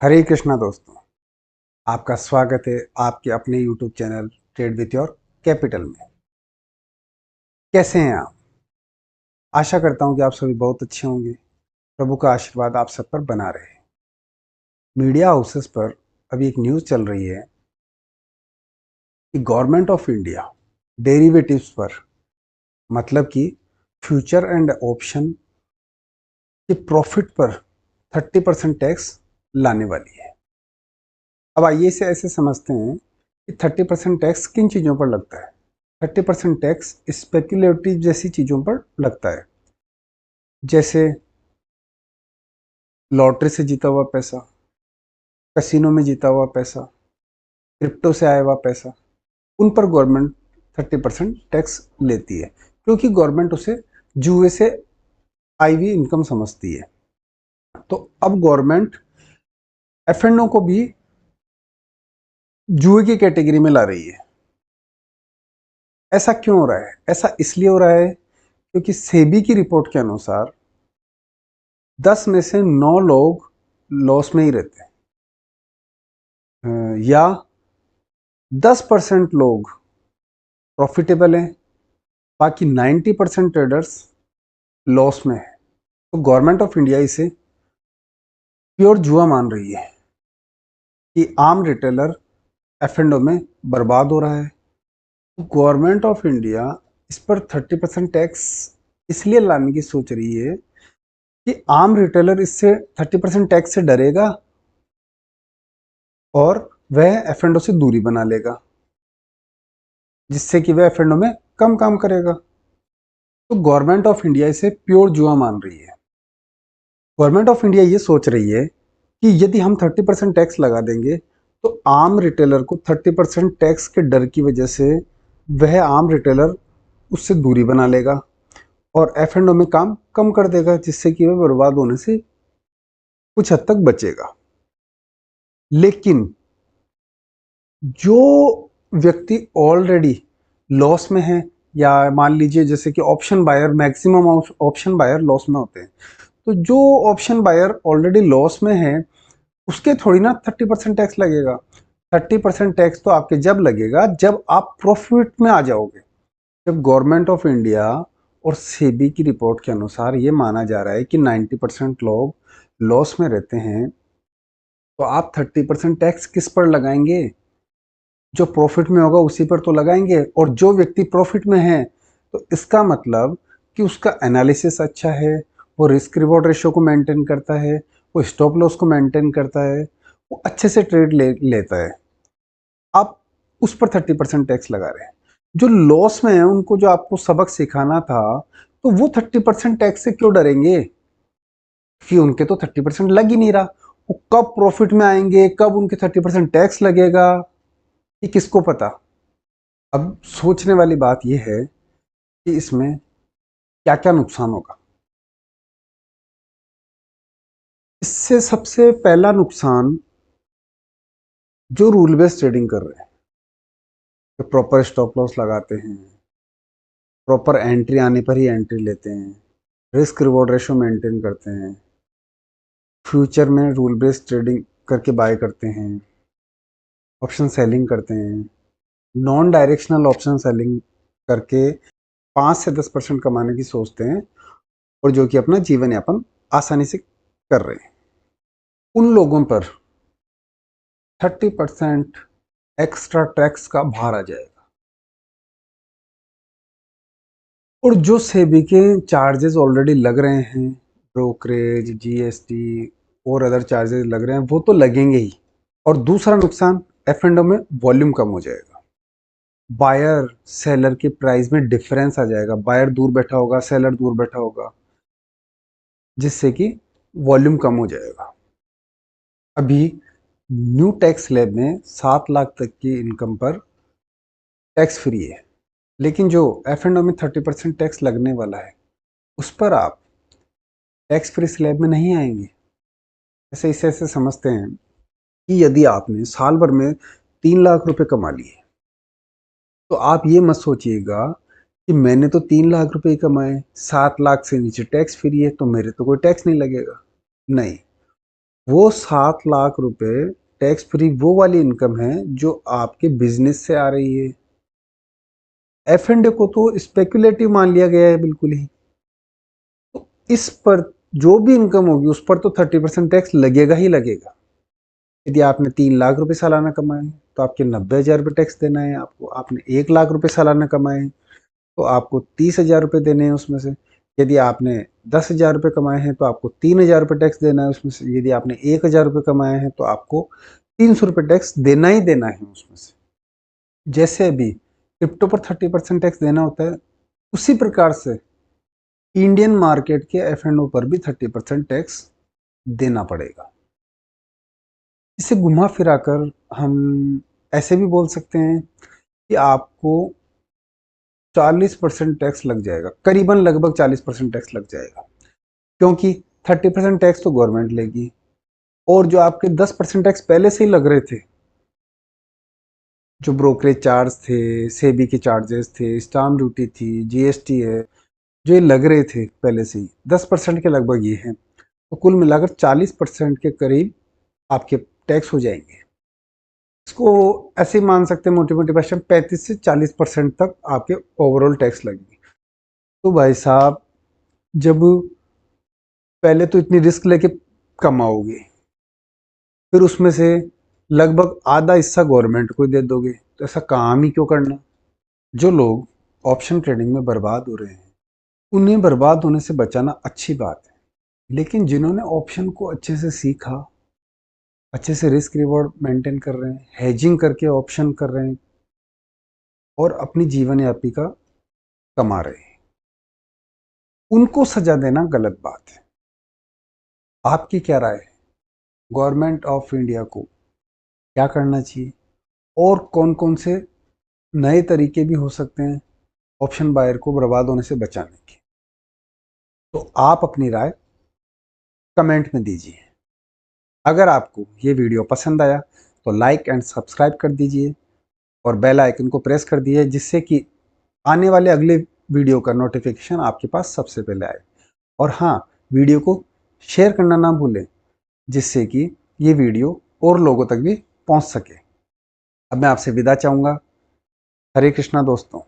हरे कृष्णा दोस्तों, आपका स्वागत है आपके अपने YouTube channel trade with your capital में। कैसे हैं आप? आशा करता हूं कि आप सभी बहुत अच्छे होंगे। प्रभु का आशीर्वाद आप सब पर बना रहे। मीडिया हाउसेस पर अभी एक न्यूज़ चल रही है कि गवर्नमेंट ऑफ इंडिया डेरिवेटिव्स पर, मतलब कि फ्यूचर एंड ऑप्शन के प्रॉफिट पर 30% टैक्स लाने वाली है। अब आइए इसे ऐसे समझते हैं कि 30% टैक्स किन चीज़ों पर लगता है। 30% टैक्स स्पेक्युलेटिव जैसी चीज़ों पर लगता है, जैसे लॉटरी से जीता हुआ पैसा, कैसीनो में जीता हुआ पैसा, क्रिप्टो से आया हुआ पैसा। उन पर गवर्नमेंट 30% टैक्स लेती है, क्योंकि गवर्नमेंट उसे जुए से आई हुई इनकम समझती है। तो अब गवर्नमेंट एफ को भी जुए की कैटेगरी में ला रही है। ऐसा क्यों हो रहा है? ऐसा इसलिए हो रहा है क्योंकि सेबी की रिपोर्ट के अनुसार 10 में से 9 लोग लॉस में ही रहते हैं, या 10% लोग प्रॉफिटेबल हैं, बाकी 90% ट्रेडर्स लॉस में है। तो गवर्नमेंट ऑफ इंडिया इसे प्योर जुआ मान रही है कि आम रिटेलर एफ में बर्बाद हो रहा है। तो गवर्नमेंट ऑफ इंडिया इस पर 30% टैक्स इसलिए लाने की सोच रही है कि आम रिटेलर इससे 30% टैक्स से डरेगा और वह एफ से दूरी बना लेगा, जिससे कि वह एफ में कम काम करेगा। तो गवर्नमेंट ऑफ इंडिया इसे प्योर जुआ मान रही है। गवर्नमेंट ऑफ इंडिया ये सोच रही है कि यदि हम 30% टैक्स लगा देंगे तो आम रिटेलर को 30% टैक्स के डर की वजह से वह आम रिटेलर उससे दूरी बना लेगा और एफ एंड ओ में काम कम कर देगा, जिससे कि वह बर्बाद होने से कुछ हद तक बचेगा। लेकिन जो व्यक्ति ऑलरेडी लॉस में है, या मान लीजिए जैसे कि option buyer, maximum option buyer loss में होते हैं, तो जो ऑप्शन बायर ऑलरेडी लॉस में है उसके थोड़ी ना 30% टैक्स लगेगा। 30% टैक्स तो आपके जब लगेगा जब आप प्रॉफिट में आ जाओगे। जब गवर्नमेंट ऑफ इंडिया और सेबी की रिपोर्ट के अनुसार ये माना जा रहा है कि 90% लोग लॉस में रहते हैं, तो आप 30% टैक्स किस पर लगाएंगे? जो प्रॉफिट में होगा उसी पर तो लगाएंगे। और जो व्यक्ति प्रॉफिट में है, तो इसका मतलब कि उसका एनालिसिस अच्छा है, वो रिस्क रिवॉर्ड रेशियो को मेंटेन करता है, वो स्टॉप लॉस को मेंटेन करता है, वो अच्छे से ट्रेड लेता है। आप उस पर 30% टैक्स लगा रहे हैं। जो लॉस में है उनको जो आपको सबक सिखाना था, तो वो 30% टैक्स से क्यों डरेंगे? कि उनके तो 30% लग ही नहीं रहा। वो कब प्रॉफिट में आएंगे, कब उनके 30% टैक्स लगेगा, ये किसको पता। अब सोचने वाली बात यह है कि इसमें क्या क्या नुकसान होगा। इससे सबसे पहला नुकसान, जो रूल बेस्ड ट्रेडिंग कर रहे हैं, जो प्रॉपर स्टॉप लॉस लगाते हैं, प्रॉपर एंट्री आने पर ही एंट्री लेते हैं, रिस्क रिवॉर्ड रेशो मेंटेन करते हैं, फ्यूचर में रूल बेस्ड ट्रेडिंग करके बाय करते हैं, ऑप्शन सेलिंग करते हैं, नॉन डायरेक्शनल ऑप्शन सेलिंग करके 5 से 10% कमाने की सोचते हैं, और जो कि अपना जीवन यापन आसानी से कर रहे हैं, उन लोगों पर 30% एक्स्ट्रा टैक्स का भार आ जाएगा। और जो सेबी के चार्जेस ऑलरेडी लग रहे हैं, ब्रोकरेज, जीएसटी और अदर चार्जेस लग रहे हैं, वो तो लगेंगे ही। और दूसरा नुकसान, एफ एंड में वॉल्यूम कम हो जाएगा। बायर सेलर के प्राइस में डिफरेंस आ जाएगा। बायर दूर बैठा होगा, सेलर दूर बैठा होगा, जिससे कि वॉल्यूम कम हो जाएगा। अभी न्यू टैक्स स्लैब में 7 लाख तक की इनकम पर टैक्स फ्री है, लेकिन जो एफ एंड में 30% टैक्स लगने वाला है, उस पर आप टैक्स फ्री स्लैब में नहीं आएंगे। ऐसे इसे ऐसे समझते हैं कि यदि आपने साल भर में 3 लाख रुपए कमा लिए, तो आप ये मत सोचिएगा कि मैंने तो 3 लाख रुपए ही कमाए, 7 लाख से नीचे टैक्स फ्री है तो मेरे तो कोई टैक्स नहीं लगेगा। नहीं, वो 7 लाख रुपए टैक्स फ्री वो वाली इनकम है जो आपके बिजनेस से आ रही है। F&A को तो स्पेकुलेटिव मान लिया गया है बिल्कुल ही। तो इस पर जो भी इनकम होगी उस पर तो 30% टैक्स लगेगा ही लगेगा। यदि आपने 3 लाख रुपए सालाना कमाए तो आपके 90,000 रुपये टैक्स देना है आपको। आपने 1 लाख रुपए सालाना कमाए तो आपको 30,000 रुपये देने हैं उसमें से। यदि आपने 10,000 रुपये कमाए हैं तो आपको 3,000 रुपये टैक्स देना है उसमें से। यदि आपने 1,000 रुपये कमाए हैं तो आपको 300 रुपये टैक्स देना ही देना है उसमें से। जैसे अभी क्रिप्टो पर 30% टैक्स देना होता है, उसी प्रकार से इंडियन मार्केट के F&O पर भी 30% टैक्स देना पड़ेगा। इसे घुमा फिरा कर हम ऐसे भी बोल सकते हैं कि आपको 40% टैक्स लग जाएगा, करीबन लगभग 40% टैक्स लग जाएगा, क्योंकि 30% टैक्स तो गवर्नमेंट लेगी और जो आपके 10% टैक्स पहले से ही लग रहे थे, जो ब्रोकरेज चार्ज थे, सेबी के चार्जेस थे, स्टाम्प ड्यूटी थी, जीएसटी है, जो ये लग रहे थे पहले से ही 10% के लगभग ये हैं, तो कुल मिलाकर 40% के करीब आपके टैक्स हो जाएंगे। इसको ऐसे ही मान सकते हैं मोटी मोटी भाषा में 35 से 40% तक आपके ओवरऑल टैक्स लगेंगे। तो भाई साहब, जब पहले तो इतनी रिस्क लेके कमाओगे, फिर उसमें से लगभग आधा हिस्सा गवर्नमेंट को ही दे दोगे, तो ऐसा काम ही क्यों करना। जो लोग ऑप्शन ट्रेडिंग में बर्बाद हो रहे हैं उन्हें बर्बाद होने से बचाना अच्छी बात है, लेकिन जिन्होंने ऑप्शन को अच्छे से सीखा, अच्छे से रिस्क रिवॉर्ड मेंटेन कर रहे हैं, हेजिंग करके ऑप्शन कर रहे हैं और अपनी जीवन यापिका कमा रहे हैं, उनको सजा देना गलत बात है। आपकी क्या राय है? गवर्नमेंट ऑफ इंडिया को क्या करना चाहिए और कौन कौन से नए तरीके भी हो सकते हैं ऑप्शन बायर को बर्बाद होने से बचाने के? तो आप अपनी राय कमेंट में दीजिए। अगर आपको ये वीडियो पसंद आया तो लाइक एंड सब्सक्राइब कर दीजिए और बेल आइकन को प्रेस कर दीजिए, जिससे कि आने वाले अगले वीडियो का नोटिफिकेशन आपके पास सबसे पहले आए। और हाँ, वीडियो को शेयर करना ना भूलें, जिससे कि ये वीडियो और लोगों तक भी पहुंच सके। अब मैं आपसे विदा चाहूँगा। हरे कृष्णा दोस्तों।